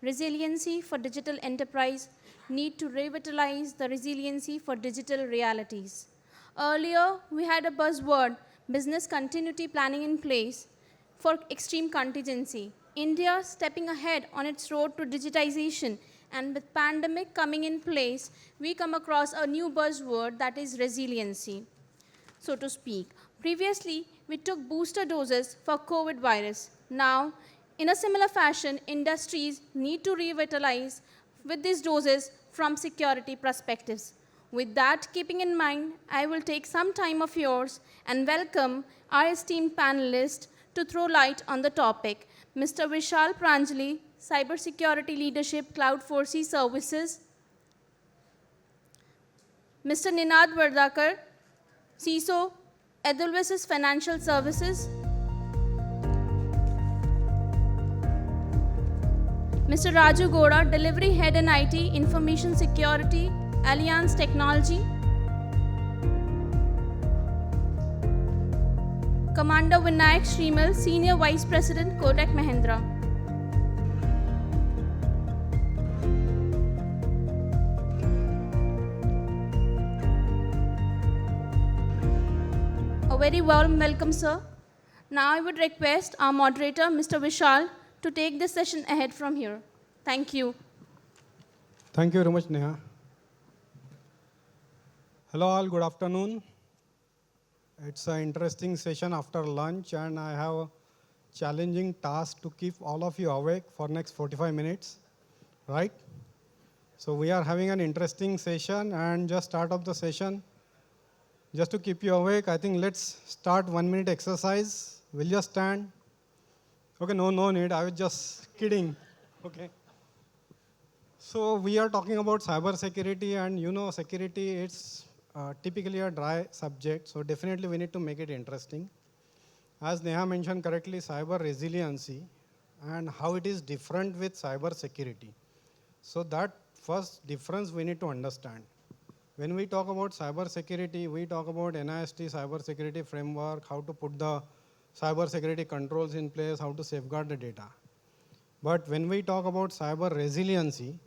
Resiliency for digital enterprise, need to revitalize the resiliency for digital realities. Earlier, we had a buzzword, business continuity planning in place for extreme contingency. India stepping ahead on its road to digitization, and with pandemic coming in place, we come across a new buzzword that is resiliency, so to speak. Previously, we took booster doses for COVID virus. Now, in a similar fashion, industries need to revitalize with these doses from security perspectives. With that keeping in mind, I will take some time of yours and welcome our esteemed panelists to throw light on the topic. Mr. Vishal Pranjali, Cybersecurity Leadership, Cloud Forces Services. Mr. Ninad Vardakar, CISO, Edelweiss Financial Services. Mr. Raju Goda, Delivery Head in IT, Information Security, Allianz Technology. Commander Vinayak Shrimal, Senior Vice President, Kotak Mahindra. A very warm welcome, sir. Now I would request our moderator, Mr. Vishal, to take this session ahead from here. Thank you. Thank you very much, Neha. Hello all, good afternoon. It's an interesting session after lunch, and I have a challenging task to keep all of you awake for next 45 minutes, right? So we are having an interesting session, and just start of the session, just to keep you awake, I think let's start 1 minute exercise. Will you stand? Okay, no need, I was just kidding, okay. So we are talking about cyber security, and you know security, it's typically a dry subject, so definitely we need to make it interesting. As Neha mentioned correctly, cyber resiliency and how it is different with cyber security. So that first difference we need to understand. When we talk about cyber security, we talk about NIST cyber security framework, how to put the cyber security controls in place, how to safeguard the data. But when we talk about cyber resiliency,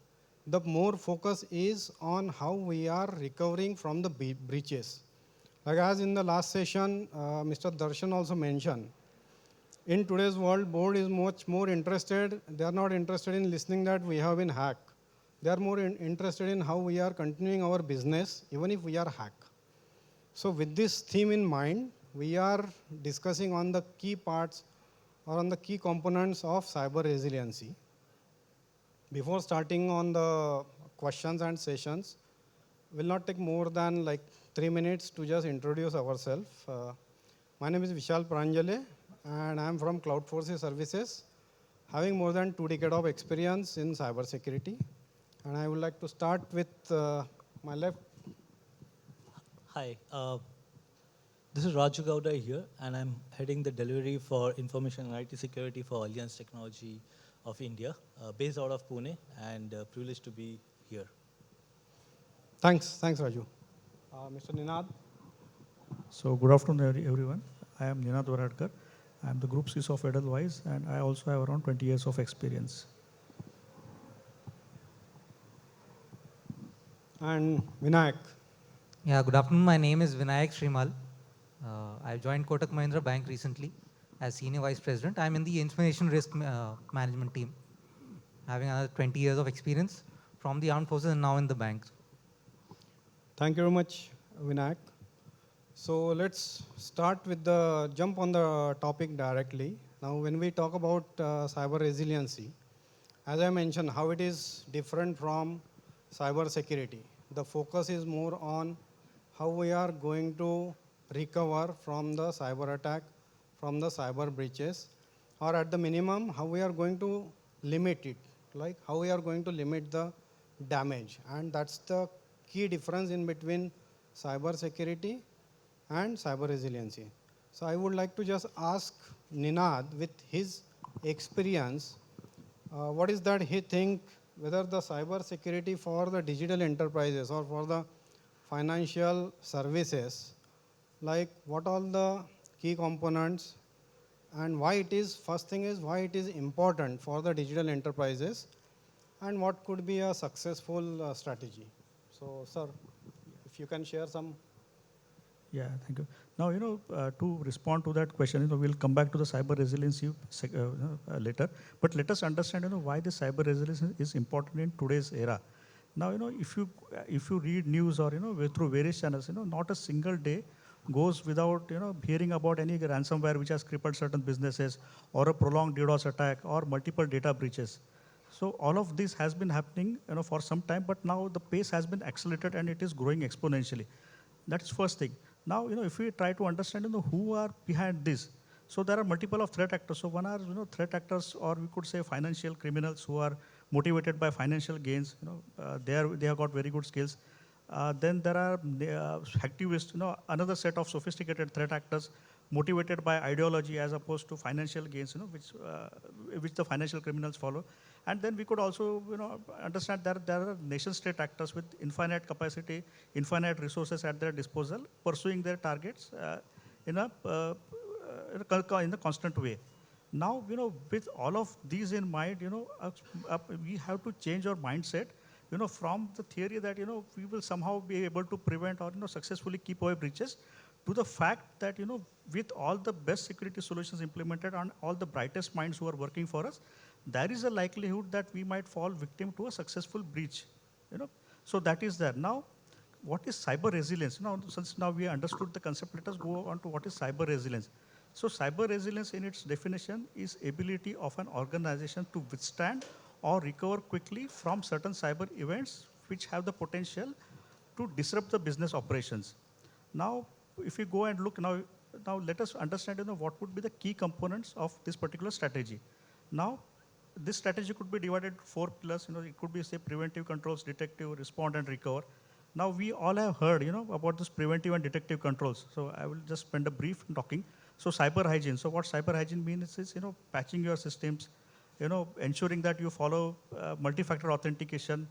the more focus is on how we are recovering from the breaches. Like as in the last session, Mr. Darshan also mentioned, in today's world, board is much more interested, they are not interested in listening that we have been hacked. They are more interested in how we are continuing our business, even if we are hacked. So with this theme in mind, we are discussing on the key parts or on the key components of cyber resiliency. Before starting on the questions and sessions, will not take more than like 3 minutes to just introduce ourselves. My name is Vishal Pranjale, and I am from Cloud Forces Services, having more than 2 decades of experience in cybersecurity. And I would like to start with my left. Hi, this is Raju Gowda here, and I'm heading the delivery for information and IT security for Allianz Technology of India, based out of Pune, and privileged to be here. Thanks Raju. Mr. Ninad. So good afternoon, everyone. I am Ninad Varadkar. I am the Group CISO of Edelweiss, and I also have around 20 years of experience. And Vinayak. Yeah, good afternoon. My name is Vinayak Shrimal. I joined Kotak Mahindra Bank recently as Senior Vice President. I'm in the Information Risk Management team, having another 20 years of experience from the armed forces and now in the bank. Thank you very much, Vinayak. So let's start with the jump on the topic directly. Now, when we talk about cyber resiliency, as I mentioned, how it is different from cyber security. The focus is more on how we are going to recover from the cyber attack, from the cyber breaches, or at the minimum, how we are going to limit it, like how we are going to limit the damage. And that's the key difference in between cyber security and cyber resiliency. So I would like to just ask Ninad, with his experience, what is that he think whether the cyber security for the digital enterprises or for the financial services, like what all the key components and why it is, first thing is why it is important for the digital enterprises, and what could be a successful strategy. So, sir, if you can share some. Yeah, thank you. Now, to respond to that question, we'll come back to the cyber resiliency later. But let us understand, why the cyber resilience is important in today's era. Now, if you read news or through various channels, not a single day goes without hearing about any ransomware which has crippled certain businesses, or a prolonged DDoS attack, or multiple data breaches. So all of this has been happening, for some time, but now the pace has been accelerated and it is growing exponentially. That's first thing. Now, if we try to understand, who are behind this. So there are multiple of threat actors. So one are, threat actors, or we could say financial criminals who are motivated by financial gains. They have got very good skills. Then there are activists, another set of sophisticated threat actors motivated by ideology as opposed to financial gains, which the financial criminals follow. And then we could also, understand that there are nation-state actors with infinite capacity, infinite resources at their disposal, pursuing their targets in a constant way. Now, with all of these in mind, we have to change our mindset, from the theory that, we will somehow be able to prevent or, successfully keep away breaches, to the fact that, with all the best security solutions implemented and all the brightest minds who are working for us, there is a likelihood that we might fall victim to a successful breach. So that is there. Now, what is cyber resilience? Now, since now we understood the concept, let us go on to what is cyber resilience. So cyber resilience in its definition is ability of an organization to withstand or recover quickly from certain cyber events which have the potential to disrupt the business operations. Now, if we go and look now let us understand, what would be the key components of this particular strategy. Now, this strategy could be divided into 4 pillars. It could be, say, preventive controls, detective, respond, and recover. Now, we all have heard, about this preventive and detective controls. So I will just spend a brief talking. So cyber hygiene. So what cyber hygiene means is, patching your systems, ensuring that you follow multi-factor authentication,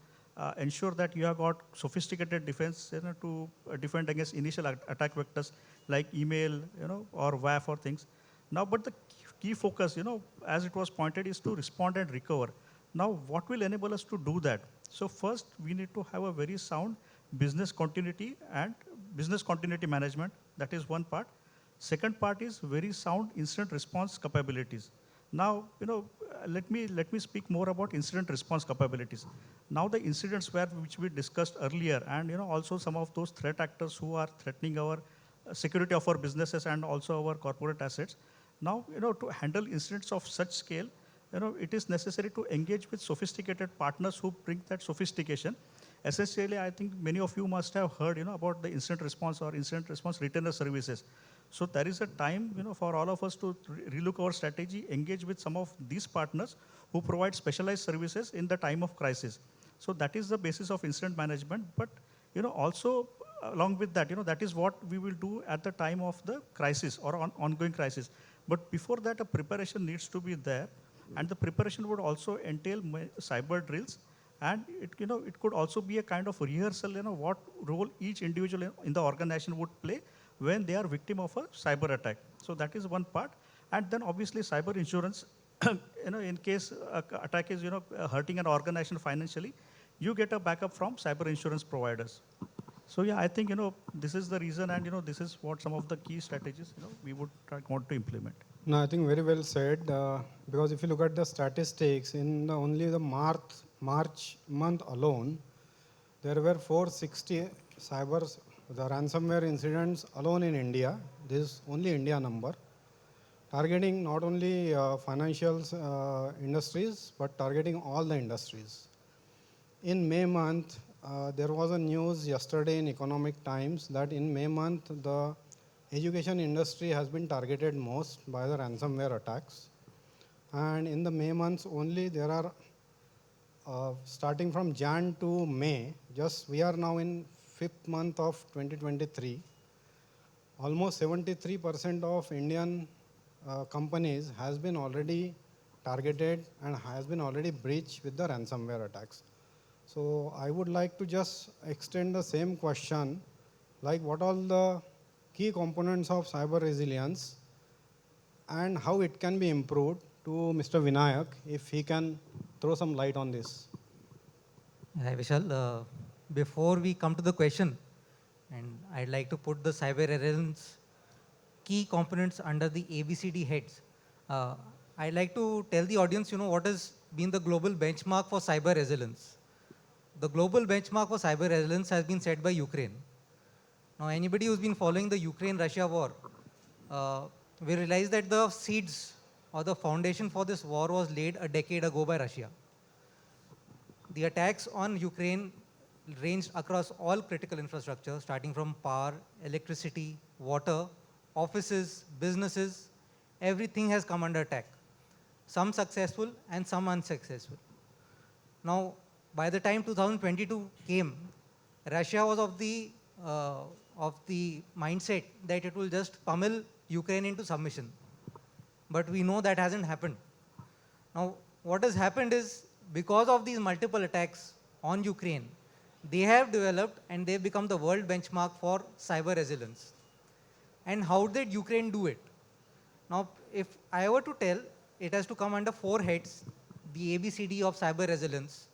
ensure that you have got sophisticated defense, to defend against initial attack vectors like email, or WAF or things. Now, but the key focus, as it was pointed, is to respond and recover. Now, what will enable us to do that? So first, we need to have a very sound business continuity and business continuity management. That is one part. Second part is very sound incident response capabilities. Now, let me speak more about incident response capabilities. Now, the incidents which we discussed earlier, and also some of those threat actors who are threatening our security of our businesses and also our corporate assets. Now, to handle incidents of such scale, it is necessary to engage with sophisticated partners who bring that sophistication. Essentially, I think many of you must have heard, about the incident response or incident response retainer services. So there is a time, for all of us to relook our strategy, engage with some of these partners who provide specialized services in the time of crisis. So that is the basis of incident management. But, also along with that, that is what we will do at the time of the crisis or ongoing crisis. But before that, a preparation needs to be there. And the preparation would also entail cyber drills. And it could also be a kind of rehearsal, what role each individual in the organization would play when they are victim of a cyber attack. So that is one part. And then obviously cyber insurance, in case attack is, hurting an organization financially, you get a backup from cyber insurance providers. So yeah, I think, this is the reason, and, this is what some of the key strategies, we would want to implement. No, I think very well said, because if you look at the statistics, in only the March month alone, there were 460 the ransomware incidents alone in India. This is only India number, targeting not only financial industries, but targeting all the industries. In May month, there was a news yesterday in Economic Times that in May month, the education industry has been targeted most by the ransomware attacks. And in the May months only, there are, starting from Jan to May, we are now in 5th month of 2023, almost 73% of Indian companies has been already targeted and has been already breached with the ransomware attacks. So I would like to just extend the same question, like what are the key components of cyber resilience and how it can be improved, to Mr. Vinayak, if he can throw some light on this. Hi, Vishal. Before we come to the question, and I'd like to put the cyber resilience key components under the ABCD heads. Uh, I'd like to tell the audience, what has been the global benchmark for cyber resilience. The global benchmark for cyber resilience has been set by Ukraine. Now, anybody who's been following the Ukraine-Russia war will realize that the seeds or the foundation for this war was laid a decade ago by Russia. The attacks on Ukraine ranged across all critical infrastructure, starting from power, electricity, water, offices, businesses. Everything has come under attack. Some successful and some unsuccessful. Now, by the time 2022 came, Russia was uh, of the mindset that it will just pummel Ukraine into submission. But we know that hasn't happened. Now, what has happened is because of these multiple attacks on Ukraine, they have developed and they've become the world benchmark for cyber resilience. And how did Ukraine do it? Now, if I were to tell, it has to come under 4 heads, the ABCD of cyber resilience.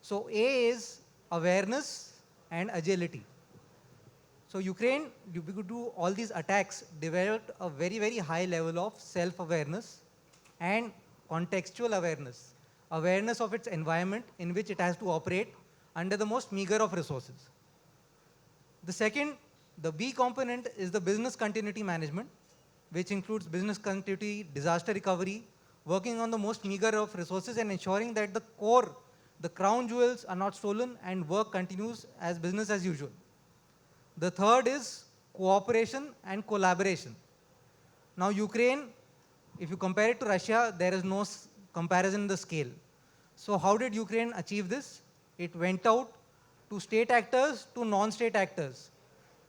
So A is awareness and agility. So Ukraine, due to all these attacks, developed a very, very high level of self-awareness and contextual awareness, awareness of its environment in which it has to operate under the most meager of resources. The second, the B component is the business continuity management, which includes business continuity, disaster recovery, working on the most meager of resources and ensuring that the core, the crown jewels are not stolen and work continues as business as usual. The third is cooperation and collaboration. Now Ukraine, if you compare it to Russia, there is no comparison in the scale. So how did Ukraine achieve this? It went out to state actors, to non-state actors.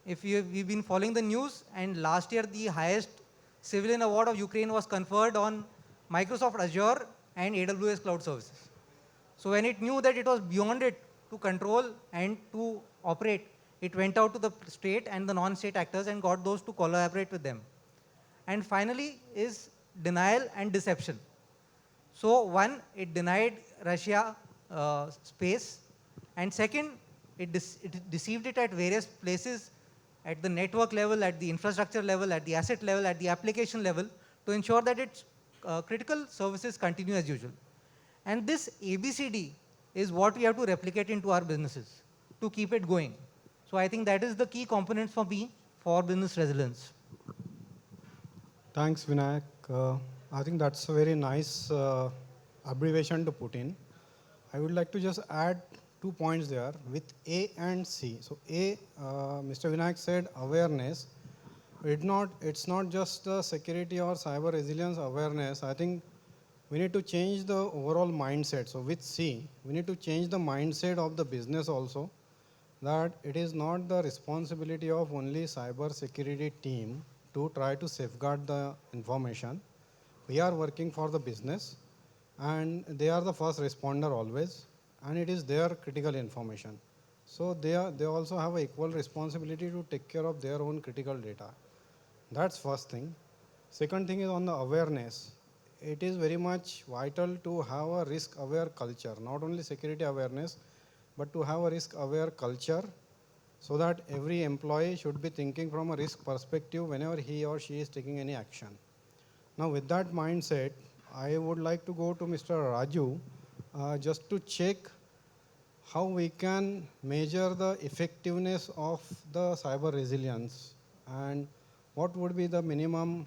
We've been following the news, and last year the highest civilian award of Ukraine was conferred on Microsoft Azure and AWS Cloud Services. So when it knew that it was beyond it to control and to operate, it went out to the state and the non-state actors and got those to collaborate with them. And finally is denial and deception. So one, it denied Russia space, and second, it deceived it at various places at the network level, at the infrastructure level, at the asset level, at the application level to ensure that its critical services continue as usual. And this ABCD is what we have to replicate into our businesses to keep it going. So I think that is the key component for me for business resilience. Thanks, Vinayak. I think that's a very nice abbreviation to put in. I would like to just add 2 points there with A and C. So A, Mr. Vinayak said awareness. It's not just security or cyber resilience awareness. I think we need to change the overall mindset. So with C, we need to change the mindset of the business also, that it is not the responsibility of only cyber security team to try to safeguard the information. We are working for the business, and they are the first responder always, and it is their critical information. So they also have an equal responsibility to take care of their own critical data. That's first thing. Second thing is on the awareness. It is very much vital to have a risk-aware culture, not only security awareness, but to have a risk-aware culture so that every employee should be thinking from a risk perspective whenever he or she is taking any action. Now with that mindset, I would like to go to Mr. Raju just to check how we can measure the effectiveness of the cyber resilience and what would be the minimum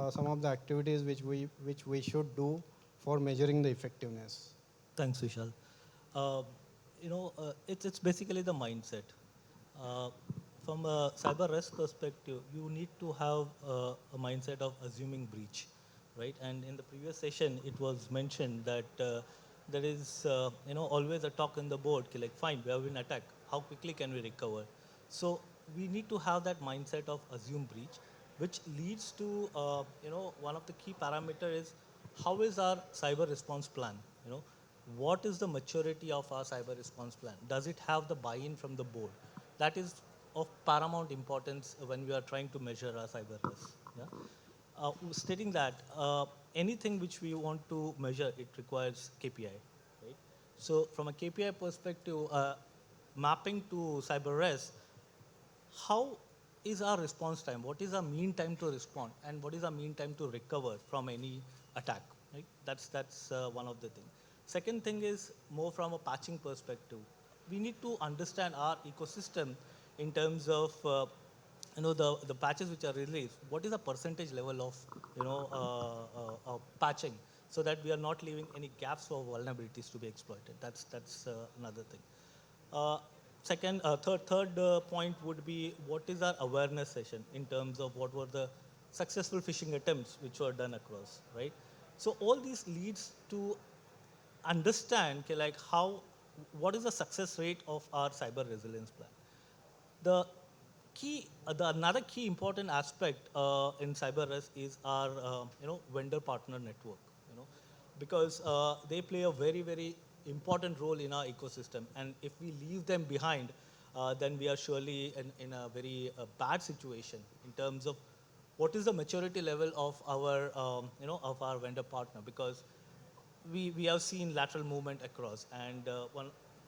some of the activities which we should do for measuring the effectiveness. Thanks, Vishal. Uh, it's basically the mindset. Uh, from a cyber risk perspective, you need to have a mindset of assuming breach, right? And in the previous session, it was mentioned that there is, always a talk in the board, like, fine, we have been attacked. How quickly can we recover? So we need to have that mindset of assume breach, which leads to, one of the key parameter is how is our cyber response plan? What is the maturity of our cyber response plan? Does it have the buy-in from the board? That is of paramount importance when we are trying to measure our cyber risk. Yeah? Stating that anything which we want to measure, it requires KPI, right? So from a KPI perspective, mapping to cyber risk, how is our response time? What is our mean time to respond? And what is our mean time to recover from any attack? Right? That's one of the things. Second thing is more from a patching perspective. We need to understand our ecosystem in terms of the patches which are released. What is the percentage level of patching, so that we are not leaving any gaps for vulnerabilities to be exploited. That's another thing. Uh, third point would be what is our awareness session in terms of what were the successful phishing attempts which were done across, right? So all these leads to understand like what is the success rate of our cyber resilience plan. The another key important aspect in cyber risk is our vendor partner network, because they play a very important role in our ecosystem, and if we leave them behind, then we are surely in a very bad situation in terms of what is the maturity level of our of our vendor partner, because we have seen lateral movement across, and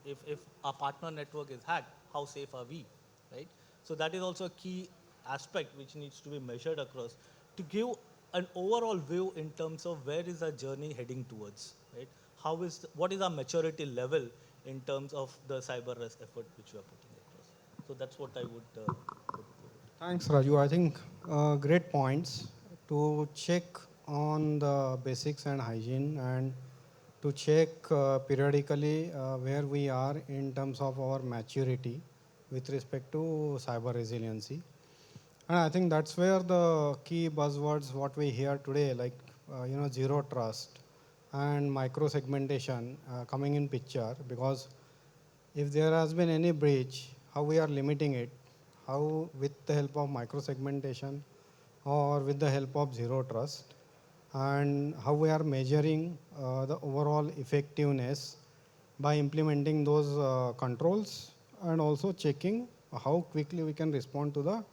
if our partner network is hacked, how safe are we, right? So that is also a key aspect which needs to be measured across to give an overall view in terms of where is our journey heading towards, right? What is our maturity level in terms of the cyber risk effort which we are putting across. So that's what I would put forward. Thanks, Raju. I think great points to check on the basics and hygiene, and to check periodically where we are in terms of our maturity with respect to cyber resiliency. And I think that's where the key buzzwords what we hear today, like zero trust and micro segmentation coming in picture, because if there has been any breach, how we are limiting it, how with the help of micro segmentation or with the help of zero trust, and how we are measuring the overall effectiveness by implementing those controls, and also checking how quickly we can respond to the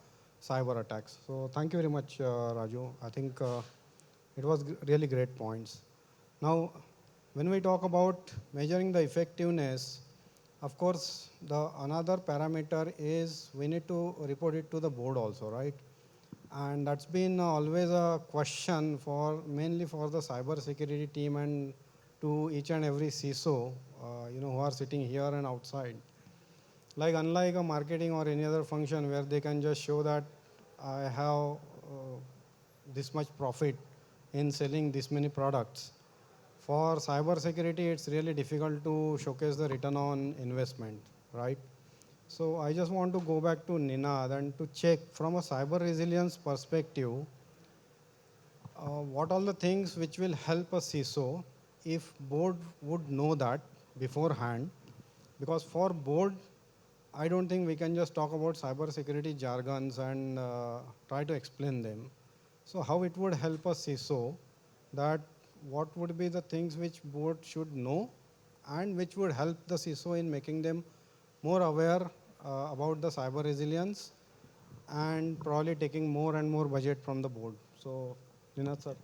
cyber attacks. So thank you very much, Raju. I think it was really great points. Now, when we talk about measuring the effectiveness, of course, the another parameter is we need to report it to the board also, right? And that's been always a question for mainly for the cyber security team and to each and every CISO, who are sitting here and outside. Like unlike a marketing or any other function where they can just show that I have this much profit in selling this many products. For cyber security, it's really difficult to showcase the return on investment, right? So I just want to go back to Ninad and to check from a cyber resilience perspective, what all the things which will help a CISO if board would know that beforehand. Because for board, I don't think we can just talk about cyber security jargons and try to explain them. So how it would help a CISO, that what would be the things which board should know and which would help the CISO in making them more aware about the cyber resilience and probably taking more and more budget from the board. So, Ninad sir.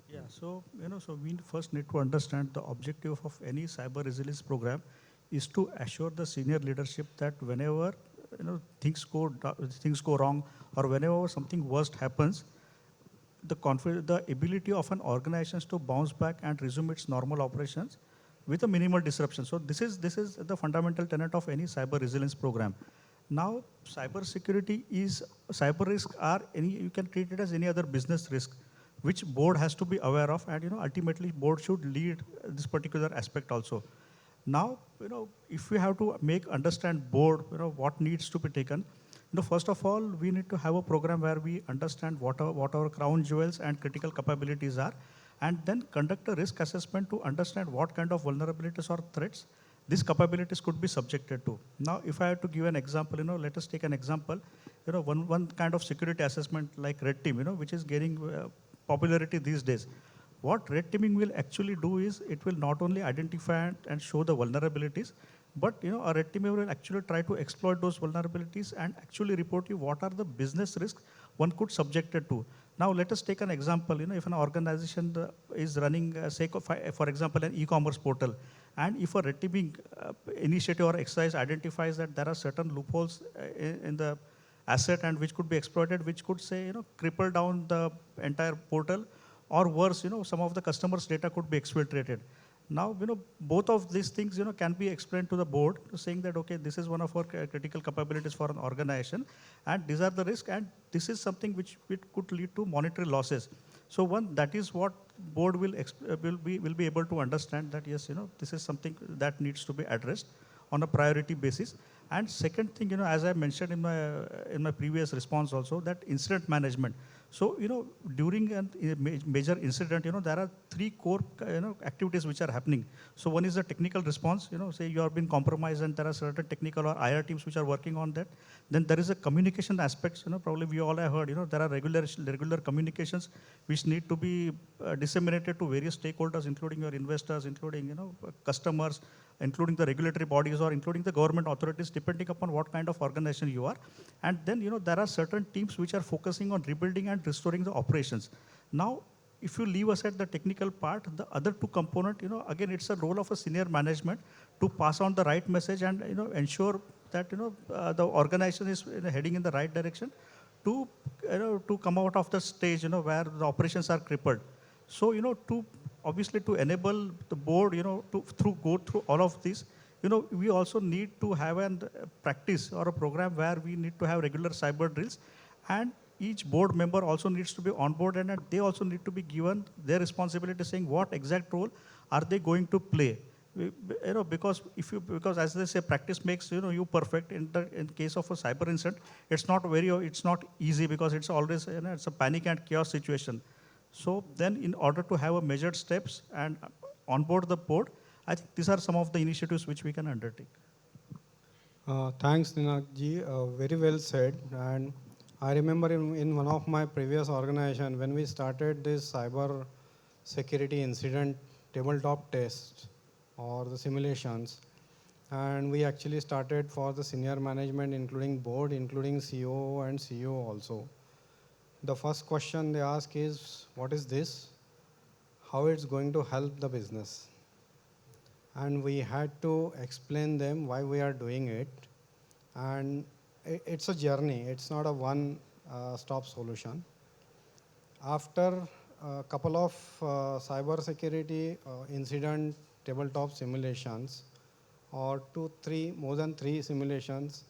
Yeah, so so we first need to understand the objective of any cyber resilience program is to assure the senior leadership that whenever things go wrong, or whenever something worst happens, the ability of an organization to bounce back and resume its normal operations with a minimal disruption. So this is the fundamental tenet of any cyber resilience program. Now, cyber risk are you can treat it as any other business risk, which board has to be aware of, and ultimately board should lead this particular aspect also. Now, if we have to understand board, what needs to be taken. First of all, we need to have a program where we understand what our crown jewels and critical capabilities are, and then conduct a risk assessment to understand what kind of vulnerabilities or threats these capabilities could be subjected to. Now, if I have to give an example, let us take an example. One kind of security assessment like red team, which is gaining popularity these days. What red teaming will actually do is it will not only identify and show the vulnerabilities, but a red teamer will actually try to exploit those vulnerabilities and actually report you what are the business risks one could subject it to. Now let us take an example. If an organization is running, say for example, an e-commerce portal, And if a red teaming initiative or exercise identifies that there are certain loopholes in the asset and which could be exploited, which could say, cripple down the entire portal, or worse, some of the customers' data could be exfiltrated. Now, both of these things, can be explained to the board, saying that, okay, this is one of our critical capabilities for an organization, and these are the risks, and this is something which it could lead to monetary losses. So one, that is what board will be able to understand that, yes, this is something that needs to be addressed on a priority basis. And second thing, as I mentioned in my previous response also, that incident management. So, during a major incident, there are three core, activities which are happening. So one is the technical response, say you have been compromised and there are certain technical or IR teams which are working on that. Then there is a communication aspects, probably we all have heard, there are regular communications which need to be disseminated to various stakeholders, including your investors, including, customers, including the regulatory bodies or including the government authorities, depending upon what kind of organization you are. And then, there are certain teams which are focusing on rebuilding and restoring the operations. Now, if you leave aside the technical part, the other two component, again, it's a role of a senior management to pass on the right message and, ensure that, the organization is heading in the right direction to, to come out of the stage, where the operations are crippled. So, to obviously to enable the board, to go through all of this, we also need to have a practice or a program where we need to have regular cyber drills, and each board member also needs to be on board, and they also need to be given their responsibility, saying what exact role are they going to play. Because as they say, practice makes you perfect. In case of a cyber incident, it's not easy, because it's always it's a panic and chaos situation. So then, in order to have a measured steps and onboard the board, I think these are some of the initiatives which we can undertake. Thanks, Ninakji. Very well said. And I remember in one of my previous organization, when we started this cyber security incident tabletop test or the simulations, and we actually started for the senior management, including board, including CEO and CEO also. The first question they ask is, what is this? How it's going to help the business? And we had to explain them why we are doing it. And it's a journey. It's not a one-stop solution. After a couple of cyber security incident tabletop simulations, or more than three simulations,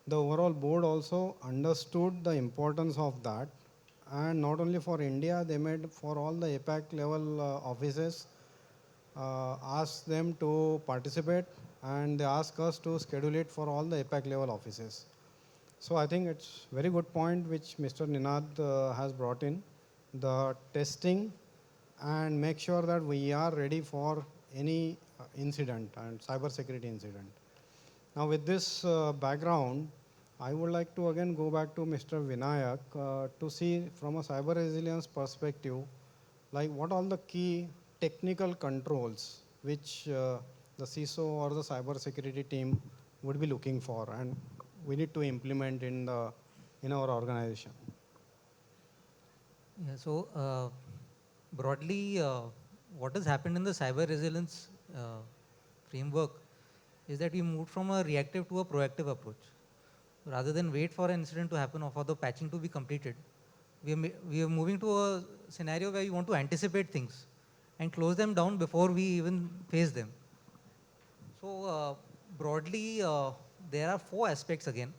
the overall board also understood the importance of that. And not only for India, they made for all the APAC level offices, asked them to participate, and they asked us to schedule it for all the APAC level offices. So I think it's very good point which Mr. Ninad has brought in, the testing, and make sure that we are ready for any incident and cyber security incident. Now with this background, I would like to again go back to Mr. Vinayak to see from a cyber resilience perspective, like what all the key technical controls which the CISO or the cyber security team would be looking for and we need to implement in our organization. Yeah, so broadly, what has happened in the cyber resilience framework is that we moved from a reactive to a proactive approach. Rather than wait for an incident to happen or for the patching to be completed, we are moving to a scenario where we want to anticipate things and close them down before we even face them. So broadly, there are 4 aspects again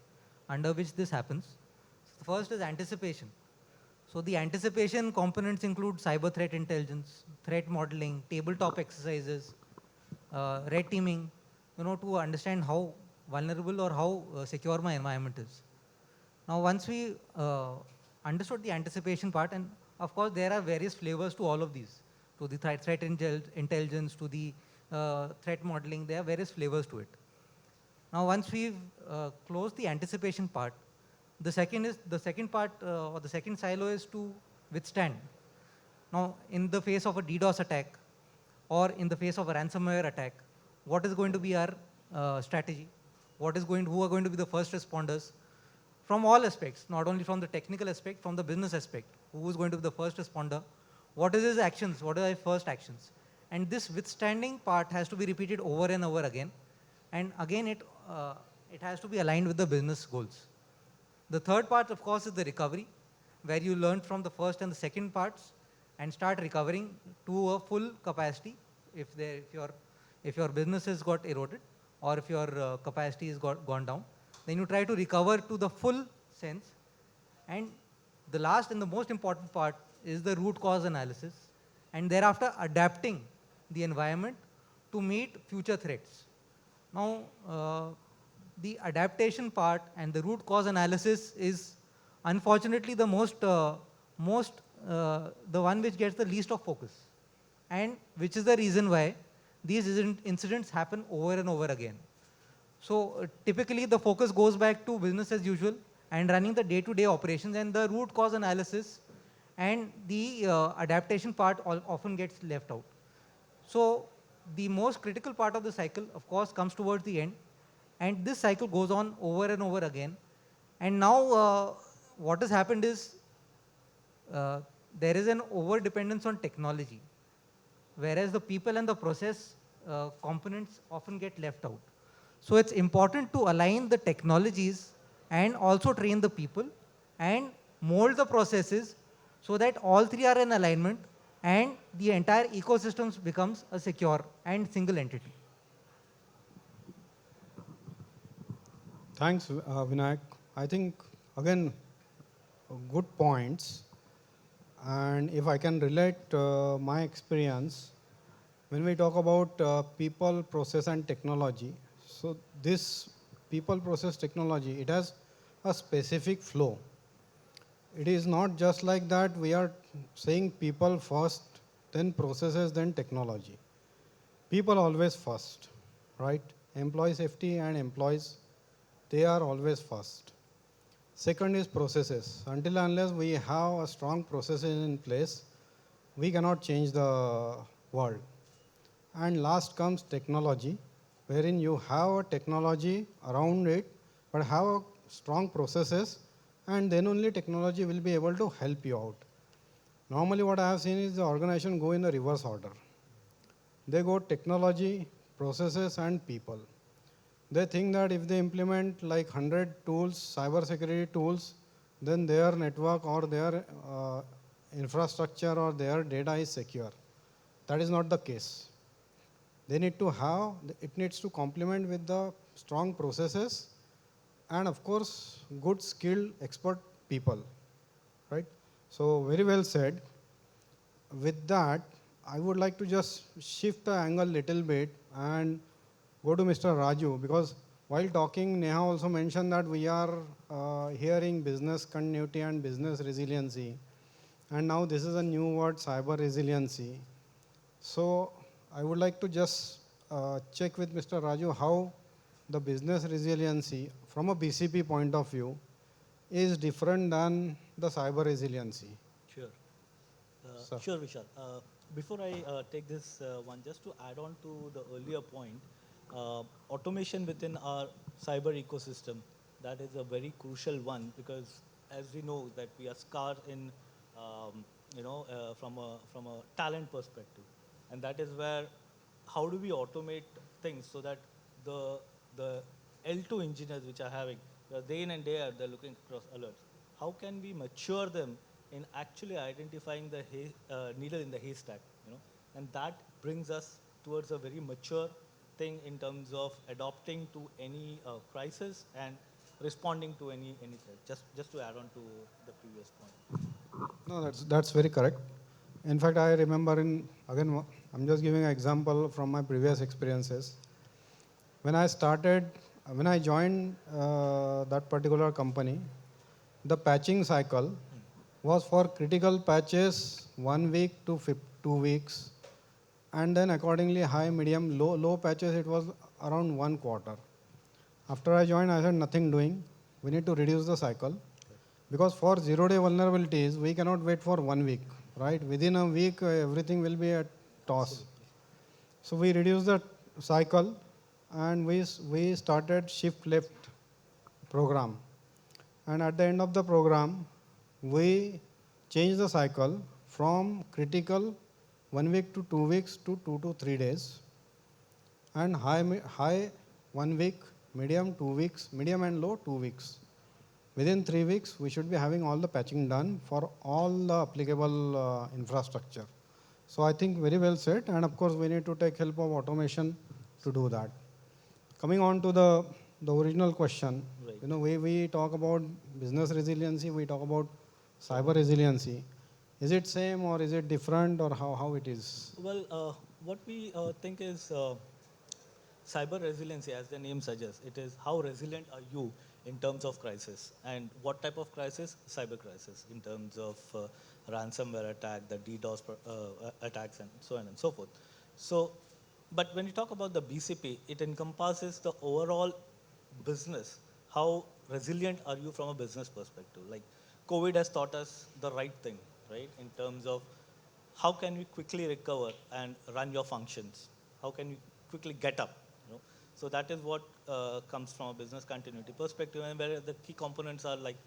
under which this happens. The first is anticipation. So the anticipation components include cyber threat intelligence, threat modeling, tabletop exercises, red teaming, to understand how vulnerable or how secure my environment is. Now, once we understood the anticipation part, and of course there are various flavors to all of these, to the threat intelligence, to the threat modeling, there are various flavors to it. Now, once we've closed the anticipation part, the second part or the second silo is to withstand. Now, in the face of a DDoS attack or in the face of a ransomware attack, what is going to be our strategy? Who are going to be the first responders? From all aspects, not only from the technical aspect, from the business aspect. Who is going to be the first responder? What is his actions? What are his first actions? And this withstanding part has to be repeated over and over again. And again, it has to be aligned with the business goals. The third part, of course, is the recovery, where you learn from the first and the second parts and start recovering to a full capacity if your business has got eroded or if your capacity has gone down. Then you try to recover to the full sense. And the last and the most important part is the root cause analysis, and thereafter adapting the environment to meet future threats. Now, the adaptation part and the root cause analysis is unfortunately the the one which gets the least of focus, and which is the reason why these incidents happen over and over again. So typically the focus goes back to business as usual and running the day-to-day operations, and the root cause analysis and the adaptation part often gets left out. So the most critical part of the cycle, of course, comes towards the end, and this cycle goes on over and over again. And now what has happened is there is an over-dependence on technology, whereas the people and the process components often get left out. So it's important to align the technologies and also train the people and mold the processes so that all three are in alignment and the entire ecosystem becomes a secure and single entity. Thanks, Vinayak. I think, again, good points. And if I can relate my experience, when we talk about people, process, and technology, so this people, process, technology, it has a specific flow. It is not just like that we are saying people first, then processes, then technology. People always first, right? Employee safety and employees, they are always first. Second is processes. Until and unless we have a strong processes in place, we cannot change the world. And last comes technology, wherein you have a technology around it, but have a strong processes, and then only technology will be able to help you out. Normally what I have seen is the organization go in the reverse order. They go technology, processes, and people. They think that if they implement like 100 tools, cybersecurity tools, then their network or their infrastructure or their data is secure. That is not the case. They need to have, it needs to complement with the strong processes and of course, good skilled expert people, right? So very well said. With that, I would like to just shift the angle little bit and go to Mr. Raju, because while talking, Neha also mentioned that we are hearing business continuity and business resiliency. And now this is a new word, cyber resiliency. So I would like to just check with Mr. Raju how the business resiliency from a BCP point of view is different than the cyber resiliency. Sure. Sir. Sure, Vishal. Before I take this one, just to add on to the earlier point, automation within our cyber ecosystem, that is a very crucial one, because as we know that we are scarred in, from a talent perspective, and that is where how do we automate things so that the L2 engineers which are having, day in and day out, they're looking across alerts. How can we mature them in actually identifying the needle in the haystack, and that brings us towards a very mature thing in terms of adopting to any crisis and responding to any threat. Just to add on to the previous point. No, that's very correct. In fact, I remember again, I'm just giving an example from my previous experiences. When I joined that particular company, the patching cycle was for critical patches 1 week to 2 weeks. And then accordingly, high, medium, low patches, it was around 1 quarter. After I joined, I said nothing doing. We need to reduce the cycle. Because for zero-day vulnerabilities, we cannot wait for 1 week, right? Within a week, everything will be at toss. So we reduced the cycle and we started shift left program. And at the end of the program, we changed the cycle from critical 1 week to 2 weeks to 2 to 3 days, and high 1 week, medium 2 weeks, medium and low 2 weeks. Within 3 weeks, we should be having all the patching done for all the applicable infrastructure. So I think very well said, and of course we need to take help of automation to do that. Coming on to the original question, Right. you know, we talk about business resiliency, we talk about cyber resiliency. Is it same or is it different, or how it is? Well, what we think is cyber resiliency, as the name suggests, it is how resilient are you in terms of crisis, and what type of crisis? Cyber crisis, in terms of ransomware attack, the DDoS attacks, and so on and so forth. So, but when you talk about the BCP, it encompasses the overall business. How resilient are you from a business perspective? Like COVID has taught us the right thing, right? In terms of how can we quickly recover and run your functions? How can you quickly get up? You know? So that is what comes from a business continuity perspective, and where the key components are like,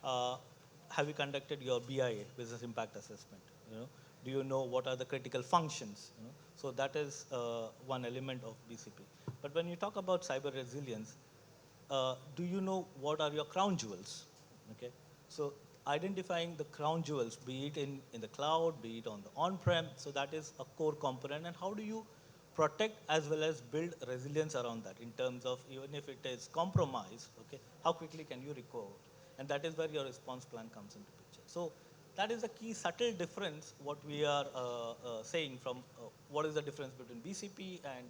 have you conducted your BIA, business impact assessment? You know, do you know what are the critical functions? You know? So that is one element of BCP. But when you talk about cyber resilience, do you know what are your crown jewels? Okay, so identifying the crown jewels, be it in the cloud, be it on the on-prem, so that is a core component. And how do you protect as well as build resilience around that, in terms of even if it is compromised, okay, how quickly can you recover? And that is where your response plan comes into picture. So that is the key subtle difference, what we are saying from what is the difference between BCP and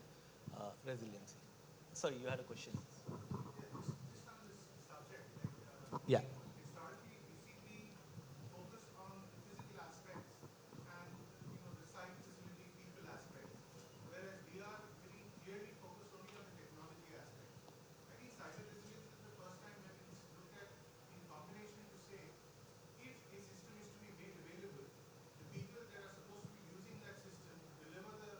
resiliency. Sorry, you had a question. Yeah. Historically, BCP focused on the physical aspects and the site facility people aspects, whereas we are very clearly focused only on the technology aspect. I think cyber resilience is the first time when it's looked at in combination to say if a system is to be made available, the people that are supposed to be using that system to deliver the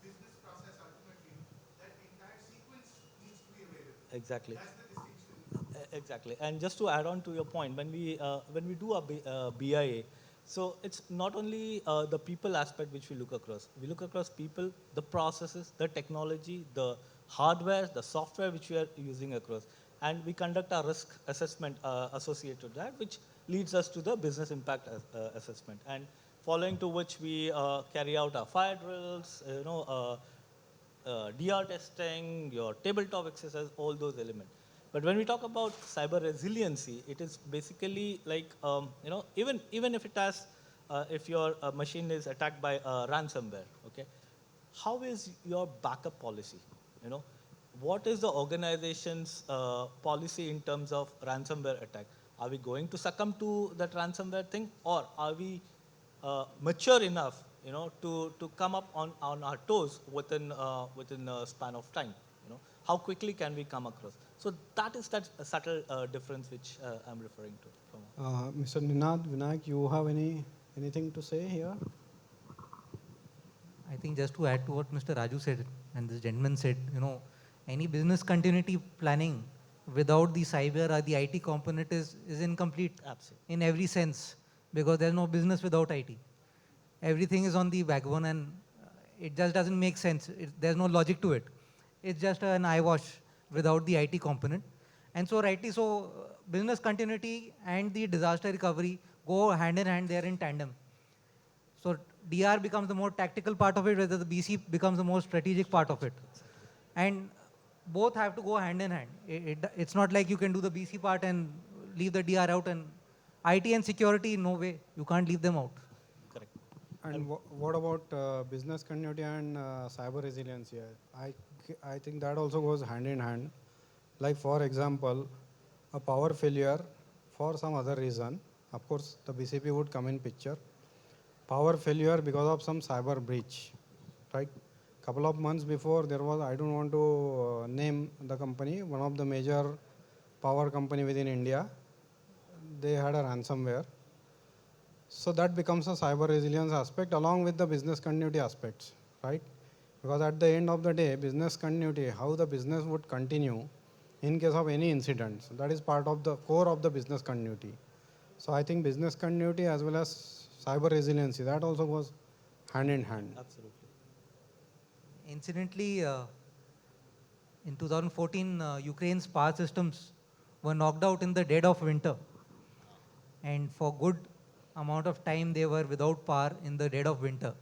business process ultimately, that entire sequence needs to be available. Exactly. That's the distinction. Exactly. And just to add on to your point, when we do a BIA, so it's not only the people aspect which we look across. We look across people, the processes, the technology, the hardware, the software which we are using across, and we conduct a risk assessment associated to that, which leads us to the business impact assessment. And following to which we carry out our fire drills, DR testing, your tabletop exercise, all those elements. But when we talk about cyber resiliency, it is basically like, even if it has, if your machine is attacked by ransomware, okay, how is your backup policy? You know, what is the organization's policy in terms of ransomware attack? Are we going to succumb to that ransomware thing, or are we mature enough, to come up on our toes within a span of time? You know, how quickly can we come across? So that is that subtle difference which I'm referring to. Mr. Ninad, Vinayak, you have anything to say here? I think just to add to what Mr. Raju said and this gentleman said, any business continuity planning without the cyber or the IT component is incomplete. Absolutely. In every sense, because there's no business without IT. Everything is on the backbone, and it just doesn't make sense. There's no logic to it. It's just an eyewash without the IT component. And so rightly so, business continuity and the disaster recovery go hand in hand, they're in tandem. So DR becomes the more tactical part of it, whether the BC becomes the more strategic part of it. And both have to go hand in hand. It's not like you can do the BC part and leave the DR out, and IT and security, no way. You can't leave them out. Correct. And what about business continuity and cyber resilience here? I think that also goes hand in hand. Like for example, a power failure for some other reason, of course the BCP would come in picture. Power failure because of some cyber breach, right? Couple of months before there was, I don't want to name the company, one of the major power company within India, they had a ransomware. So that becomes a cyber resilience aspect along with the business continuity aspects, right? Because at the end of the day, business continuity, how the business would continue in case of any incidents, that is part of the core of the business continuity. So I think business continuity as well as cyber resiliency, that also goes hand in hand. Absolutely. Incidentally, in 2014, Ukraine's power systems were knocked out in the dead of winter. And for good amount of time, they were without power in the dead of winter.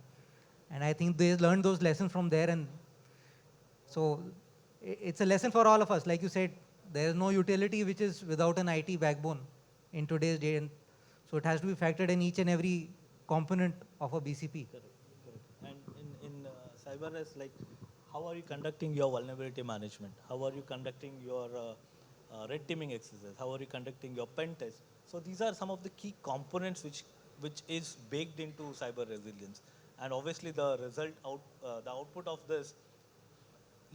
And I think they learned those lessons from there. And so it's a lesson for all of us. Like you said, there is no utility which is without an IT backbone in today's day. And so it has to be factored in each and every component of a BCP. Correct. And in cyber is like, how are you conducting your vulnerability management? How are you conducting your red teaming exercise? How are you conducting your pen test? So these are some of the key components which is baked into cyber resilience. And obviously the the output of this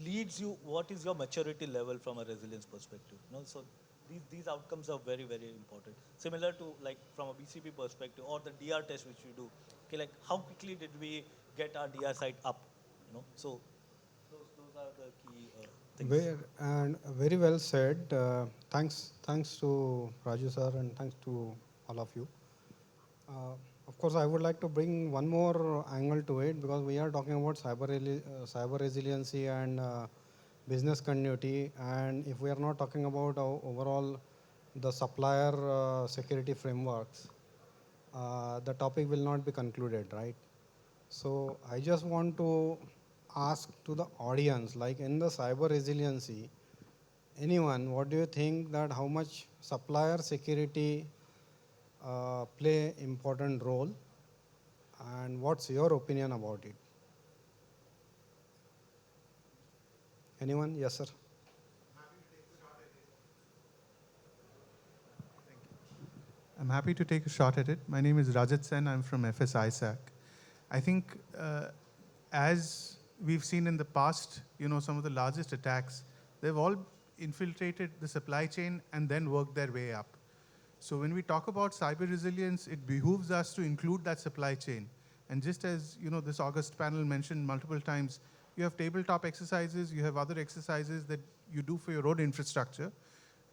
leads you what is your maturity level from a resilience perspective. So these outcomes are very, very important. Similar to like from a BCP perspective or the DR test which we do. Okay, like how quickly did we get our DR site up? So those are the key things. Very well said. Thanks to Raju sir, and thanks to all of you. Of course, I would like to bring one more angle to it, because we are talking about cyber resiliency and business continuity, and if we are not talking about overall the supplier security frameworks, the topic will not be concluded, right? So I just want to ask to the audience, like in the cyber resiliency, anyone, what do you think that how much supplier security play important role, and what's your opinion about it? Anyone? Yes, sir. I'm happy to take a shot at it. My name is Rajat Sen. I'm from FINSEC. I think as we've seen in the past, some of the largest attacks, they've all infiltrated the supply chain and then worked their way up. So when we talk about cyber resilience, it behooves us to include that supply chain. And just as this August panel mentioned multiple times, you have tabletop exercises, you have other exercises that you do for your own infrastructure.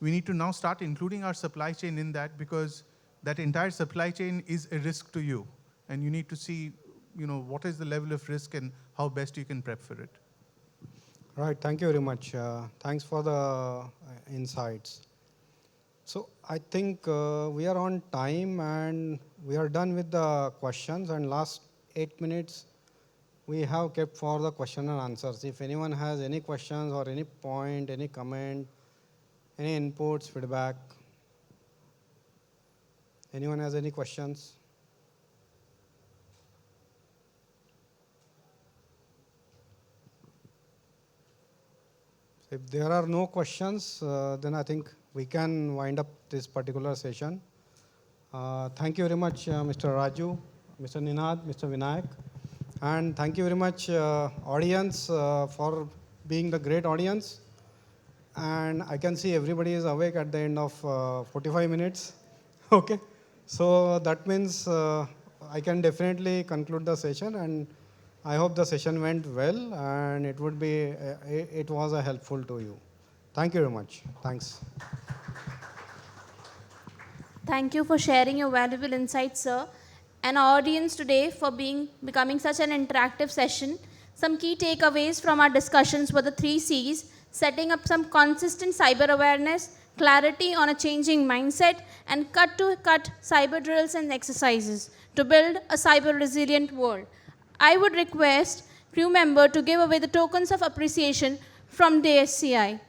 We need to now start including our supply chain in that, because that entire supply chain is a risk to you. And you need to see what is the level of risk and how best you can prep for it. Right, thank you very much. Thanks for the insights. So I think we are on time and we are done with the questions, and last 8 minutes we have kept for the question and answers. If anyone has any questions or any point, any comment, any inputs, feedback, anyone has any questions? If there are no questions, then I think we can wind up this particular session. Thank you very much, Mr. Raju, Mr. Ninad, Mr. Vinayak. And thank you very much, audience, for being the great audience. And I can see everybody is awake at the end of 45 minutes. Okay. So that means I can definitely conclude the session, and I hope the session went well and it was helpful to you. Thank you very much. Thanks. Thank you for sharing your valuable insights, sir, and our audience today for becoming such an interactive session. Some key takeaways from our discussions were the 3 C's: setting up some consistent cyber awareness, clarity on a changing mindset, and cut-to-cut cyber drills and exercises to build a cyber resilient world. I would request crew member to give away the tokens of appreciation from the SCI.